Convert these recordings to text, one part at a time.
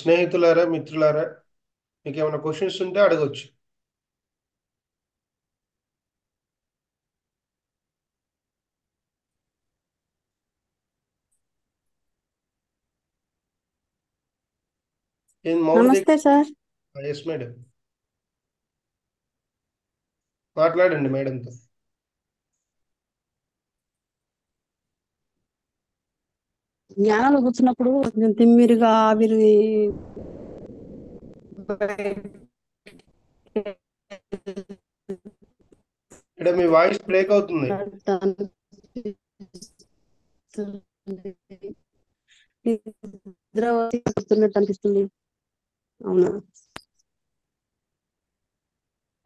స్నేహితులారా, మిత్రులారా, మీకు ఏమైనా క్వశ్చన్స్ ఉంటే అడగొచ్చు. ఏం మౌడి నమస్తే దగ్గర? సార్. ఎస్ మేడం, మాట్లాడండి మేడంతో. జ్ఞానంలో కూర్చున్నప్పుడు కొంచెం తిమ్మిరిగా ఆవిరి మేడం, మీ వాయిస్ బ్రేక్ అవుతుంది. నిద్ర వస్తున్నట్టు అనిపిస్తుంది. అవునా?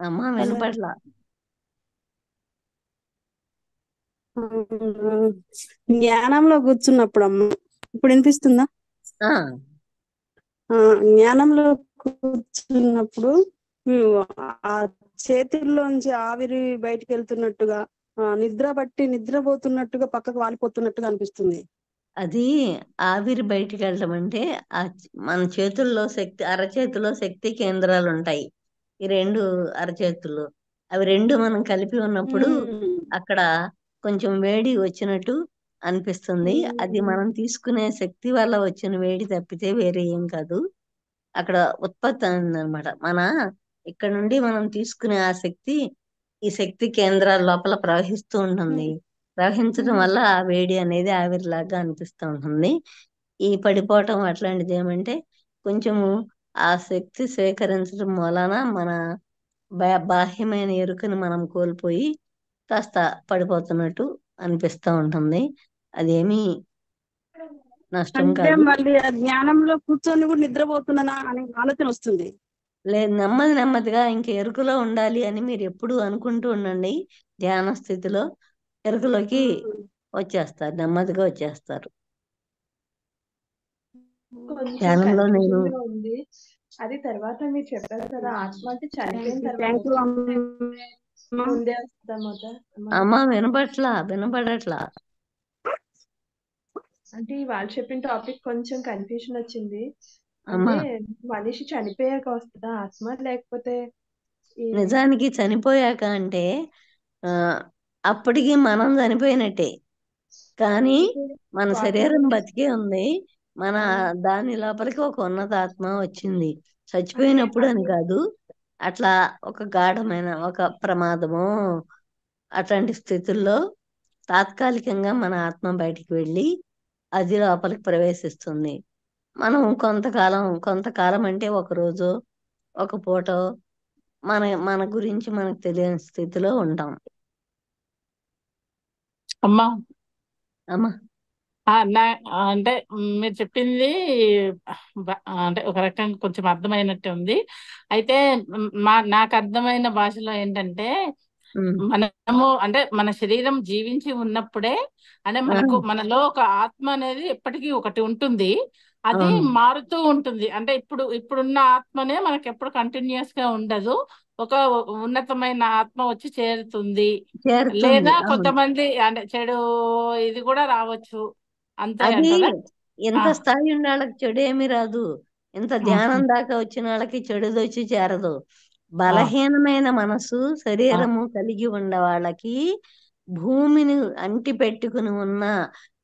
అమ్మా హలో. వినపట్ల. జ్ఞానంలో కూర్చున్నప్పుడు అమ్మ, ఇప్పుడు వినిపిస్తుందా? ఆ జ్ఞానంలో కూర్చున్నప్పుడు ఆ చేతుల్లోంచి ఆవిరి బయటికి వెళ్తున్నట్టుగా, నిద్ర బట్టి నిద్రపోతున్నట్టుగా పక్కకు వాలిపోతున్నట్టుగా అనిపిస్తుంది. అది ఆవిరి బయటికి వెళ్ళడం అంటే మన చేతుల్లో శక్తి, అరచేతిలో శక్తి కేంద్రాలు ఉంటాయి. ఈ రెండు అరచేతుల్లో అవి రెండు మనం కలిపి ఉన్నప్పుడు అక్కడ కొంచెం వేడి వచ్చినట్టు అనిపిస్తుంది. అది మనం తీసుకునే శక్తి వల్ల వచ్చిన వేడి తప్పితే వేరే ఏం కాదు. అక్కడ ఉత్పత్తి అయిందనమాట. ఇక్కడ నుండి మనం తీసుకునే ఆ శక్తి ఈ శక్తి కేంద్రాల లోపల ప్రవహిస్తూ ఉంటుంది. ప్రవహించడం వల్ల ఆ వేడి అనేది ఆవిరిలాగా అనిపిస్తూ ఉంటుంది. ఈ పడిపోవటం అట్లాంటిది ఏమంటే కొంచెము ఆ శక్తి స్వీకరించడం వలన మన బాహ్యమైన ఎరుకని మనం కోల్పోయి కాస్త పడిపోతున్నట్టు అనిపిస్తూ ఉంటుంది. అదేమీ నష్టం అంటే కాదు. మళ్ళీ ఆ జ్ఞానంలో కూర్చొని కూడా నిద్రపోతున్నానా అనే ఆలోచన వస్తుంది. లేదు, నెమ్మది నెమ్మదిగా ఇంక ఎరుకలో ఉండాలి అని మీరు ఎప్పుడు అనుకుంటూ ఉండండి. ధ్యాన స్థితిలో ఎరుకలోకి వచ్చేస్తారు, నెమ్మదిగా వచ్చేస్తారు. కొంచెం ధ్యానంలో నేను కన్ఫ్యూజన్ గా ఉంది. అది తర్వాత మీరు చెప్పారు కదా, ఆత్మ అంటే చనిపోయిన తర్వాత ముందే వస్తామట. అమ్మ వినపడట్లా. అంటే వాళ్ళు చెప్పిన టాపిక్ కొంచెం కన్ఫ్యూజన్ వచ్చింది. అమ్మా, అంటే మనిషి చనిపోయాక వస్తుందా ఆత్మ, లేకపోతే నిజానికి చనిపోయాక అంటే అప్పటికి మనం చనిపోయినట్టే, కానీ మన శరీరం బతికే ఉంది. మన దాని లోపలికి ఒక ఉన్నత ఆత్మ వచ్చింది. చచ్చిపోయినప్పుడు అని కాదు, అట్లా ఒక గాఢమైన ఒక ప్రమాదము అట్లాంటి స్థితుల్లో తాత్కాలికంగా మన ఆత్మ బయటికి వెళ్ళి అది లోపలికి ప్రవేశిస్తుంది. మనం కొంతకాలం అంటే ఒక రోజు ఒక పూట మన మన గురించి మనకు తెలియని స్థితిలో ఉంటాం. అమ్మా అమ్మా అంటే మీరు చెప్పింది అంటే ఒక రకంగా కొంచెం అర్థమైనట్టు ఉంది. అయితే నాకు అర్థమైన భాషలో ఏంటంటే, మనము అంటే మన శరీరం జీవించి ఉన్నప్పుడే అంటే మనలో ఒక ఆత్మ అనేది ఎప్పటికీ ఒకటి ఉంటుంది. అది మారుతూ ఉంటుంది. అంటే ఇప్పుడున్న ఆత్మనే మనకి ఎప్పుడు కంటిన్యూస్ గా ఉండదు. ఒక ఉన్నతమైన ఆత్మ వచ్చి చేరుతుంది. లేదా కొంతమంది అంటే చెడు ఇది కూడా రావచ్చు. అంతే అది అంటారా? ఎంత స్థాయి ఉన్న వాళ్ళకి చెడు ఏమి రాదు. ఇంత ధ్యానం దాకా వచ్చిన వాళ్ళకి చెడుది వచ్చి చేరదు. బలహీనమైన మనసు, శరీరము కలిగి ఉన్న వాళ్ళకి భూమిని అంటి పెట్టుకుని ఉన్న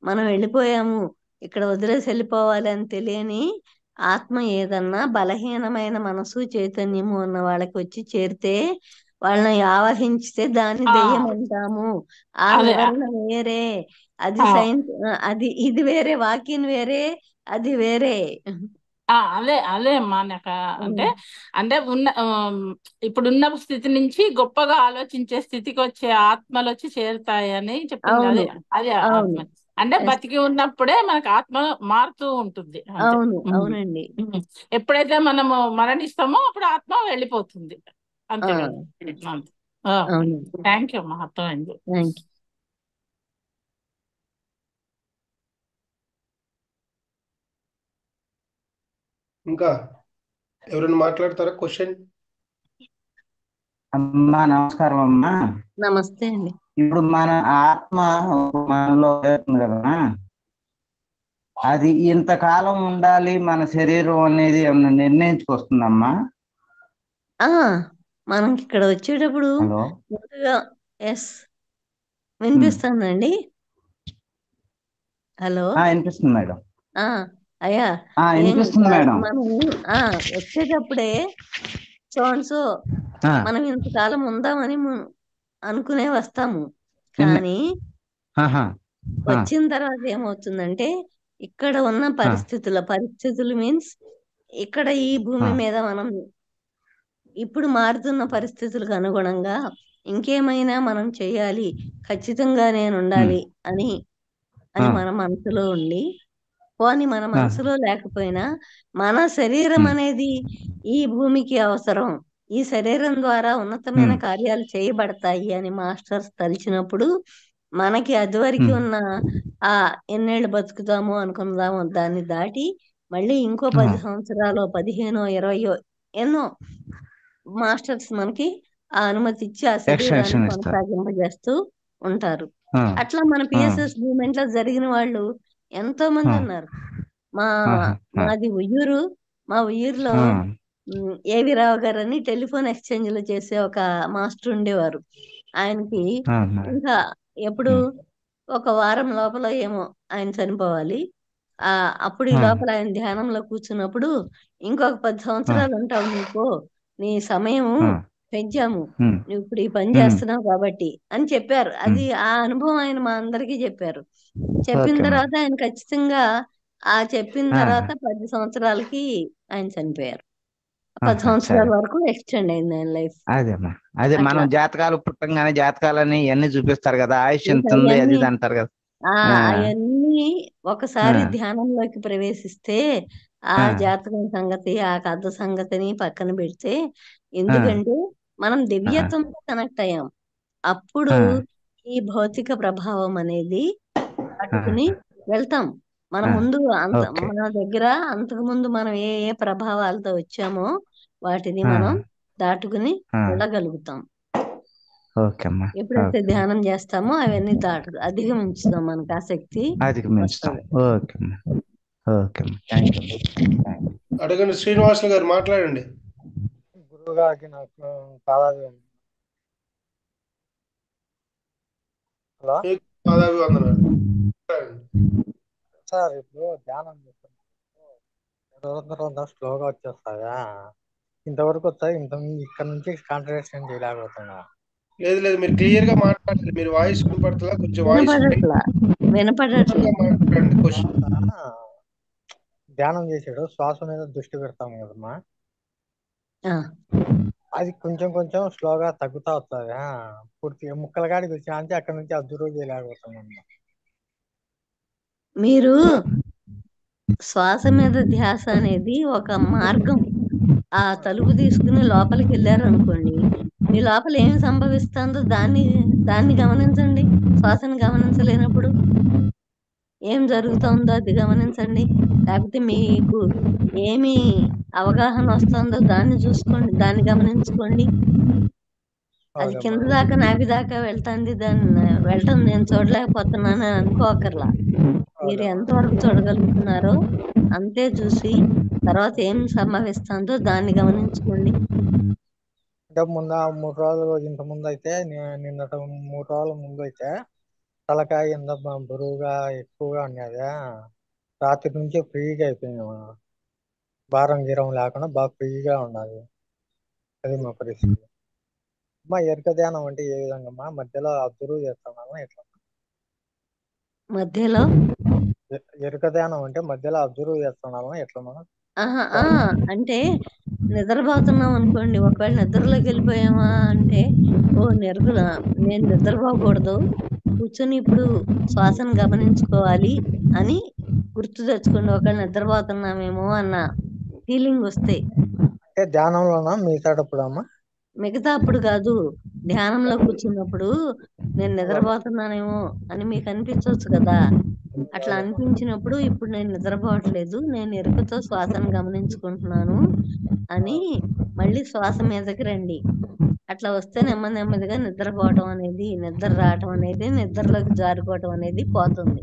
మనం వెళ్ళిపోయాము, ఇక్కడ వదిలేసి వెళ్ళిపోవాలి అని తెలియని ఆత్మ ఏదన్నా బలహీనమైన మనసు, చైతన్యము ఉన్న వాళ్ళకి వచ్చి చేరితే, వాళ్ళని ఆవహించితే దాన్ని దెయ్యం అంటాము. ఆ వివరణ వేరే. అది సైన్స్, ఇది వేరే, వాక్యం వేరే, అది వేరే. అదే అమ్మా. నాకు అంటే ఇప్పుడున్న స్థితి నుంచి గొప్పగా ఆలోచించే స్థితికి వచ్చే ఆత్మలు వచ్చి చేరుతాయి అని చెప్పింది. అదే ఆత్మ అంటే బతికి ఉన్నప్పుడే మనకు ఆత్మ మారుతూ ఉంటుంది. అవునండి. ఎప్పుడైతే మనము మరణిస్తామో అప్పుడు ఆత్మ వెళ్ళిపోతుంది. అంతే కదా? థ్యాంక్ యూ అమ్మా, అర్థమైంది. ఇంకా ఎవరైనా మాట్లాడతారా? క్వశ్చన్. అమ్మా నమస్కారం అమ్మా. నమస్తే అండి. ఇప్పుడు మన ఆత్మ మనలో ఉంది కదా, అది ఇంతకాలం ఉండాలి మన శరీరం అనేది ఏమన్నా నిర్ణయించుకొస్తుందమ్మా? ఆ మనకి ఇక్కడ వచ్చేటప్పుడు హలో, ముందుగా ఎస్ వినిపిస్తుందండి. హలో వినిపిస్తుంది మేడం. ఆ అయ్యా ఏం వినిపిస్తుంది మేడం. మనం వచ్చేటప్పుడే సో మనం ఇంతకాలం ఉందామని అనుకునే వస్తాము. కానీ వచ్చిన తర్వాత ఏమవుతుందంటే ఇక్కడ ఉన్న పరిస్థితులు మీన్స్ ఇక్కడ ఈ భూమి మీద మనం ఇప్పుడు మారుతున్న పరిస్థితులకు అనుగుణంగా ఇంకేమైనా మనం చేయాలి, ఖచ్చితంగా నేను ఉండాలి అని మన మనసులో ఉండి, పోనీ మన మనసులో లేకపోయినా మన శరీరం అనేది ఈ భూమికి అవసరం, ఈ శరీరం ద్వారా ఉన్నతమైన కార్యాలు చేయబడతాయి అని మాస్టర్స్ తలిచినప్పుడు మనకి అదివరకు ఉన్న ఆ ఎన్నేళ్ళు బతుకుతామో అనుకుందాము దాన్ని దాటి మళ్ళీ ఇంకో 10 సంవత్సరాలు 15 20 ఎన్నో మాస్టర్స్ మనకి ఆ అనుమతి ఇచ్చి ఆ శరీరాన్ని కొనసాగింపజేస్తూ ఉంటారు. అట్లా మన పిఎస్ఎస్ మూవ్మెంట్ లో జరిగిన వాళ్ళు ఎంతో మంది ఉన్నారు. మాది ఉయ్యూరు. మా ఉయ్యూరులో ఏవి రావు గారు అని టెలిఫోన్ ఎక్స్చేంజ్ లో చేసే ఒక మాస్టర్ ఉండేవారు. ఆయనకి ఇంకా ఎప్పుడు ఒక వారం లోపల ఏమో ఆయన చనిపోవాలి. అప్పుడు ఈ లోపల ఆయన ధ్యానంలో కూర్చున్నప్పుడు ఇంకొక 10 సంవత్సరాలు ఉంటావు నీకు, నీ సమయం పెంచాము, నువ్వు ఇప్పుడు ఈ పని చేస్తున్నావు కాబట్టి అని చెప్పారు. అది ఆ అనుభవం ఆయన మా అందరికీ చెప్పారు. చెప్పిన తర్వాత ఆయన ఖచ్చితంగా చెప్పిన తర్వాత 10 సంవత్సరాలకి ఆయన చనిపోయారు. 10 సంవత్సరాల వరకు ఎక్స్టెండ్ అయింది ఆయన లైఫ్. అదే మనం జాతకాలు పుట్టంగానే జాతకాలని ఇవన్నీ చూపిస్తారు కదా, ఆయుష్ ఎంత ఉంది అది ఇది అంటారు కదా. అవన్నీ ఒకసారి ధ్యానంలోకి ప్రవేశిస్తే ఆ జాతకం సంగతి ఆ కథ సంగతిని పక్కన పెడితే, ఎందుకంటే మనం దివ్యత్వంతో కనెక్ట్ అయ్యాం. అప్పుడు ఈ భౌతిక ప్రభావం అనేది దాటుకుని వెళ్తాం. మన ముందు మన దగ్గర అంతకు ముందు మనం ఏ ఏ ప్రభావాలతో వచ్చామో వాటిని మనం దాటుకుని వెళ్ళగలుగుతాం. ఎప్పుడైతే ధ్యానం చేస్తామో అవన్నీ అధిగమించుతాం. మనకు ఆ శక్తి అడగండి శ్రీనివాసులు గారు, మాట్లాడండి. గురువు గారికి నాకు పాదాభి వందనాలు. సార్ ఇప్పుడు ధ్యానం చేస్తున్నా స్లోగా వచ్చేస్తాయా? ఇంతవరకు వస్తాయి, ఇక్కడ నుంచి కాన్సన్ట్రేషన్ చేయలేకపోతున్నా. లేదు మీరు క్లియర్ గా మాట్లాడాలి. మీరు వాయిస్ వినపడతలా? కొంచెం వాయిస్ మాట్లాడండి. ధ్యానం చేసాడు, శ్వాస మీద దృష్టి పెడతాం కదమ్మా, అది కొంచెం కొంచెం స్లోగా తగ్గుతా వస్తుంది. పూర్తిగా ముక్కల కాడికి వచ్చా అంటే అక్కడ నుంచి అబ్జర్వ్ చేయలేకపోతున్నాం. మీరు శ్వాస మీద ధ్యాస అనేది ఒక మార్గం. ఆ తలుపు తీసుకుని లోపలికి వెళ్ళారు అనుకోండి, మీ లోపల ఏమి సంభవిస్తుందో దాన్ని గమనించండి. శ్వాసను గమనించలేనప్పుడు ఏం జరుగుతుందో అది గమనించండి. లేకపోతే మీకు ఏమి అవగాహన వస్తుందో దాన్ని చూసుకోండి, దాన్ని గమనించుకోండి. అది కింద దాకా నాభి దాకా వెళ్తుంది, దాన్ని వెళ్ళటం నేను చూడలేకపోతున్నాను అని అనుకోకర్లా. మీరు ఎంతవరకు చూడగలుగుతున్నారో అంతే చూసి తర్వాత ఏం సంభవిస్తుందో దాన్ని గమనించుకోండి. అంటే ముందు 3 రోజులు ఇంత ముందు అయితే నిన్నట 3 రోజుల ముందు అయితే తలకాయ ఎంత బరువుగా ఎక్కువగా ఉన్నది. రాత్రి నుంచి ఫ్రీగా అయిపోయింది, భారం గీరం లేకుండా బాగా ఫ్రీగా ఉన్నది. అది మా పరిస్థితి. మా ఎరుక ధ్యానం అంటే ఏ విధంగా మధ్యలో అబ్జర్వ్ చేస్తున్నాము ఎట్లా? మధ్యలో ఎరుక ధ్యానం అంటే మధ్యలో అబ్జర్వ్ చేస్తున్నాము ఎట్లా? మనం అంటే నిద్రపోతున్నాం అనుకోండి, ఒకవేళ నిద్రలోకి వెళ్ళిపోయామా అంటే నేను నిద్రపోకూడదు, కూర్చొని ఇప్పుడు శ్వాసను గమనించుకోవాలి అని గుర్తు తెచ్చుకోండి. ఒకవేళ నిద్రపోతున్నామేమో అన్న ఫీలింగ్ వస్తే. అంటే ధ్యానంలోనా మిగతాటప్పుడు అమ్మా? మిగతా అప్పుడు కాదు, ధ్యానంలో కూర్చున్నప్పుడు నేను నిద్రపోతున్నానేమో అని మీకు అనిపించవచ్చు కదా. అట్లా అనిపించినప్పుడు ఇప్పుడు నేను నిద్రపోవట్లేదు, నేను ఎరుకతో శ్వాసను గమనించుకుంటున్నాను అని మళ్ళీ శ్వాస మీదకి రండి. అట్లా వస్తే నెమ్మది నెమ్మదిగా నిద్రపోవటం అనేది, నిద్ర రావటం అనేది, నిద్రలోకి జారిపోవటం అనేది పోతుంది.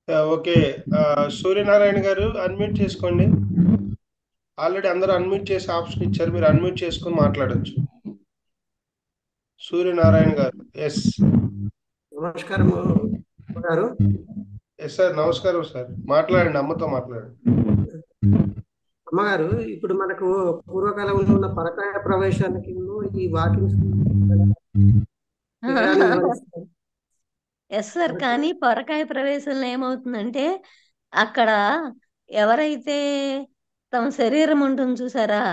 ఓకే. సూర్యనారాయణ గారు అన్మ్యూట్ చేసుకోండి. ఆల్రెడీ అందరూ అన్మ్యూట్ చేసి ఆప్షన్ ఇచ్చారు, మీరు అన్మ్యూట్ చేసుకొని మాట్లాడొచ్చు. సూర్యనారాయణ గారు. ఎస్ నమస్కారం గారు. ఎస్ సార్, నమస్కారం సార్. మాట్లాడండి, అమ్మతో మాట్లాడండి. అమ్మగారు, ఇప్పుడు మనకు పూర్వకాలంలో ఉన్న పరకాయ ప్రవేశానికి ఈ వాకింగ్ ఎస్ సార్. కానీ పరకాయ ప్రవేశంలో ఏమవుతుందంటే అక్కడ ఎవరైతే తమ శరీరం ఉంటుంది చూసారా,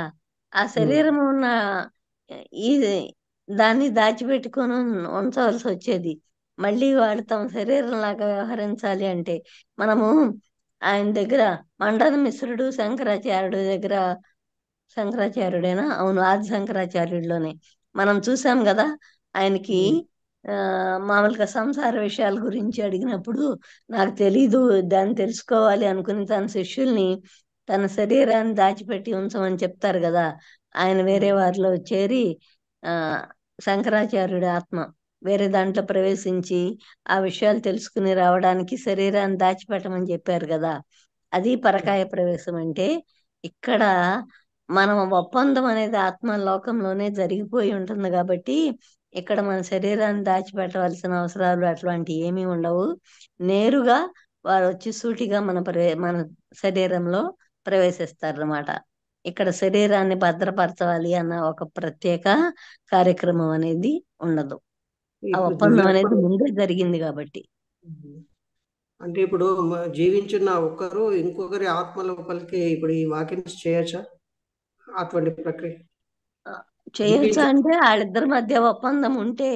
ఆ శరీరం ఉన్న ఈ దాన్ని దాచిపెట్టుకొని ఉంచవలసి వచ్చేది. మళ్ళీ వాళ్ళు తమ శరీరం లాగా వ్యవహరించాలి అంటే మనము ఆయన దగ్గర మండన మిశ్రుడు శంకరాచార్యుడు దగ్గర, శంకరాచార్యుడేనా? అవును, ఆది శంకరాచార్యుడిలోనే మనం చూసాం కదా. ఆయనకి మామూలుగా సంసార విషయాల గురించి అడిగినప్పుడు నాకు తెలీదు, దాన్ని తెలుసుకోవాలి అనుకుని తన శిష్యుల్ని తన శరీరాన్ని దాచిపెట్టి ఉంచమని చెప్తారు కదా. ఆయన వేరే వారిలో చేరి శంకరాచార్యుడి ఆత్మ వేరే దాంట్లో ప్రవేశించి ఆ విషయాలు తెలుసుకుని రావడానికి శరీరాన్ని దాచిపెట్టమని చెప్పారు కదా. అది పరకాయ ప్రవేశం. అంటే ఇక్కడ మనం ఒప్పందం అనేది ఆత్మ లోకంలోనే జరిగిపోయి ఉంటుంది కాబట్టి ఇక్కడ మన శరీరాన్ని దాచిపెట్టవలసిన అవసరాలు అట్లాంటివి ఏమీ ఉండవు. నేరుగా వారు వచ్చి సూటిగా మన శరీరంలో ప్రవేశిస్తారన్నమాట. ఇక్కడ శరీరాన్ని భద్రపరచాలి అన్న ఒక ప్రత్యేక కార్యక్రమం అనేది ఉండదు. ఆ ఒప్పందం అనేది ముందే జరిగింది కాబట్టి. అంటే ఇప్పుడు జీవించిన ఒక్కరు ఇంకొకరి ఆత్మ లోపలికి ఇప్పుడు ఈ వాకింగ్స్ చేయొచ్చా? అటువంటి ప్రక్రియ చేయొచ్చా అంటే వాళ్ళిద్దరి మధ్య ఒప్పందం ఉంటే,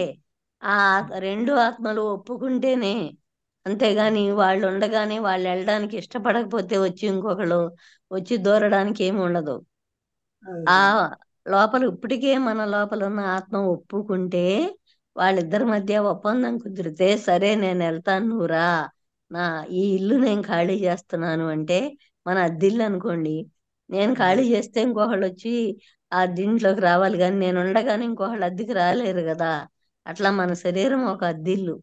ఆ రెండు ఆత్మలు ఒప్పుకుంటేనే. అంతేగాని వాళ్ళు ఉండగానే వాళ్ళు వెళ్ళడానికి ఇష్టపడకపోతే వచ్చి ఇంకొకళ్ళు వచ్చి దూరడానికి ఏమి ఉండదు. ఆ లోపల ఇప్పటికే మన లోపల ఉన్న ఆత్మ ఒప్పుకుంటే, వాళ్ళిద్దరి మధ్య ఒప్పందం కుదిరితే, సరే నేను వెళ్తాను, నువ్వు రా, నా ఈ ఇల్లు నేను ఖాళీ చేస్తున్నాను అంటే, మన అద్దిల్లు అనుకోండి, నేను ఖాళీ చేస్తే ఇంకొకళ్ళు వచ్చి ఆ దీంట్లోకి రావాలి, కానీ నేను ఉండగానే ఇంకొకళ్ళు అద్దెకి రాలేరు కదా. అట్లా మన శరీరం ఒక అద్దిల్లు.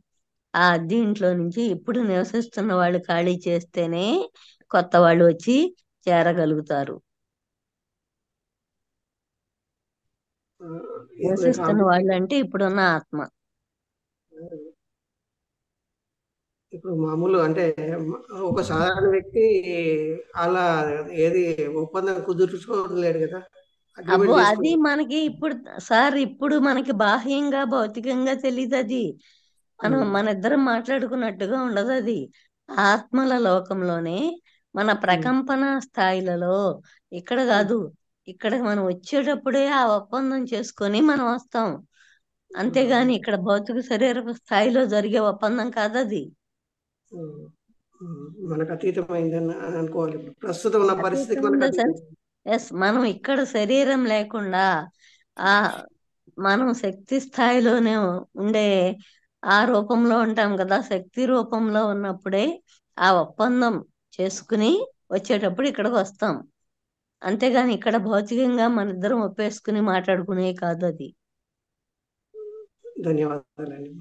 ఆ అద్దె ఇంట్లో నుంచి ఇప్పుడు నివసిస్తున్న వాళ్ళు ఖాళీ చేస్తేనే కొత్త వాళ్ళు వచ్చి చేరగలుగుతారు. నివసిస్తున్న వాళ్ళు అంటే ఇప్పుడున్న ఆత్మ. ఇప్పుడు మామూలు అంటే ఒక సాధారణ వ్యక్తి అలా ఏది ఒప్పందం కుదుర్చుకోలేడు కదా. అబ్బో, అది మనకి ఇప్పుడు సార్, ఇప్పుడు మనకి బాహ్యంగా భౌతికంగా తెలియదు. అది మన ఇద్దరం మాట్లాడుకున్నట్టుగా ఉండదు. అది ఆత్మల లోకంలోనే మన ప్రకంపన స్థాయిలలో. ఇక్కడ కాదు, ఇక్కడ మనం వచ్చేటప్పుడే ఆ ఒప్పందం చేసుకొని మనం వస్తాం. అంతేగాని ఇక్కడ భౌతిక శరీర స్థాయిలో జరిగే ఒప్పందం కాదు అది. మనకు అతీతమైందని అనుకోవాలి. ప్రస్తుతం ఉన్న పరిస్థితి ఎస్, మనం ఇక్కడ శరీరం లేకుండా మనం శక్తి స్థాయిలోనే ఉండే ఆ రూపంలో ఉంటాం కదా. శక్తి రూపంలో ఉన్నప్పుడే ఆ ఒప్పందం చేసుకుని వచ్చేటప్పుడు ఇక్కడికి వస్తాం. అంతేగాని ఇక్కడ భౌతికంగా మన ఇద్దరం ఒప్పేసుకుని మాట్లాడుకునే కాదు అది. ధన్యవాదాలండి.